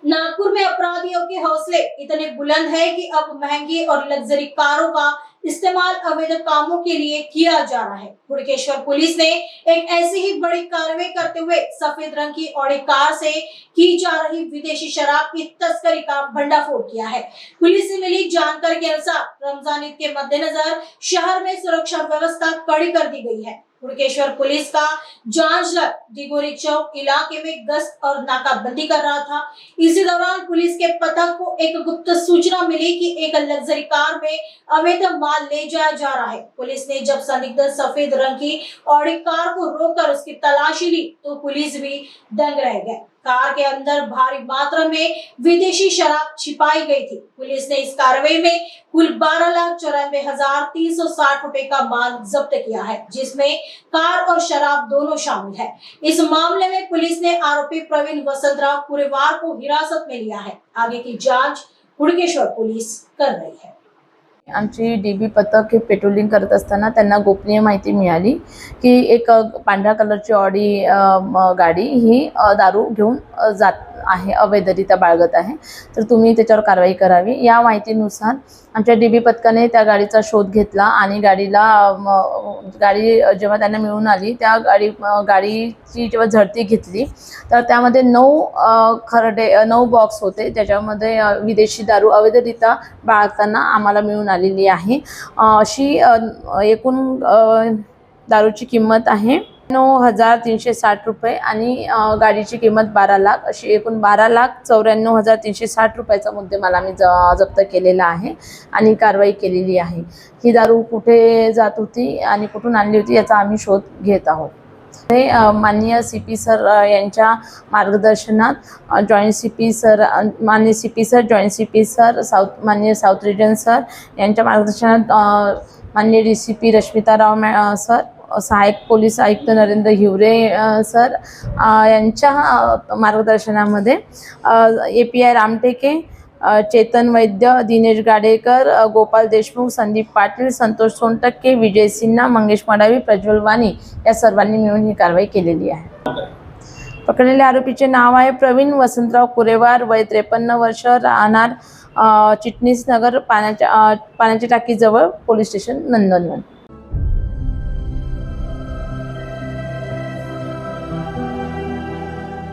नागपुर में अपराधियों के हौसले इतने बुलंद है कि अब महंगी और लग्जरी कारों का इस्तेमाल अवैध कामों के लिए किया जा रहा है। हुड़केश्वर पुलिस ने एक ऐसी ही बड़ी कार्रवाई करते हुए सफेद रंग की ऑडी कार से की जा रही विदेशी शराब की तस्करी का भंडाफोड़ किया है। पुलिस से मिली जानकारी के अनुसार रमजान ईद के मद्देनजर शहर में सुरक्षा व्यवस्था कड़ी कर दी गई है। हुड़केश्वर पुलिस का जांच दल दिगोरी चौक इलाके में गश्त और नाकाबंदी कर रहा था। इसी दौरान पुलिस के पता को एक गुप्त सूचना मिली कि एक लग्जरी कार में अवैध माल ले जाया जा रहा है। पुलिस ने जब संदिग्ध सफेद रंग की ऑडी कार को रोककर उसकी तलाशी ली तो पुलिस भी दंग रह गए। कार के अंदर भारी मात्रा में विदेशी शराब छिपाई गई थी। पुलिस ने इस कार्रवाई में कुल 12,94,360 रुपए का माल जब्त किया है, जिसमें कार और शराब दोनों शामिल है। इस मामले में पुलिस ने आरोपी प्रवीण वसंतराव कुरेवार को हिरासत में लिया है। आगे की जांच हुड़केश्वर पुलिस कर रही है। आमची डीबी पथक हे पेट्रोलिंग करत असताना त्यांना गोपनीय माहिती मिळाली की एक पांढऱ्या कलरची ऑडी गाडी ही दारू घेऊन जात आहे, अवैधरित्या बाळगत आहे, तर तुम्ही त्याच्यावर कारवाई करावी। या माहितीनुसार आमच्या डीबी पथकाने त्या गाडीचा शोध घेतला आणि गाडी जेव्हा त्यांना मिळून आली त्या गाडीची जेव्हा झडती घेतली तर त्यामध्ये 9 बॉक्स होते, ज्याच्यामध्ये विदेशी दारू अवैधरित्या बाळगताना आम्हाला मिळून आलेली आहे। अशी एकूण दारूची किंमत आहे 9,360 रुपये आणि गाडीची किंमत 12 लाख, अशी एकूण 12,94,360 रुपयाचा मुद्देमाल आम्ही जप्त केलेला आहे आणि कारवाई केलेली आहे। ही दारू कुठे जात होती आणि कुठून आणली होती याचा आम्ही शोध घेत आहोत। माननीय सीपी सर यांच्या मार्गदर्शनात जॉईंट सीपी सर, माननीय CP sir, joint CP sir, माननीय साऊथ रिजन सर यांच्या मार्गदर्शनात माननीय डीसीपी रश्मिताराव सर, सहायक पोलीस आयुक्त नरेंद्र हिवरे सर यांच्या मार्गदर्शनामध्ये API रामटेके, चेतन वैद्य, दिनेश गाडेकर, गोपाल देशमुख, संदीप पाटील, संतोष सोनटक्के, विजय सिन्हा, मंगेश मडावी, प्रज्वल वाणी या सर्वांनी मिळून ही कारवाई केलेली आहे। पकडलेल्या आरोपीचे नाव आहे प्रवीण वसंतराव कुरेवार, वय 53 वर्ष, राहणार चिटणीस नगर, पाण्याच्या टाकीजवळ, पोलीस स्टेशन नंदनवन।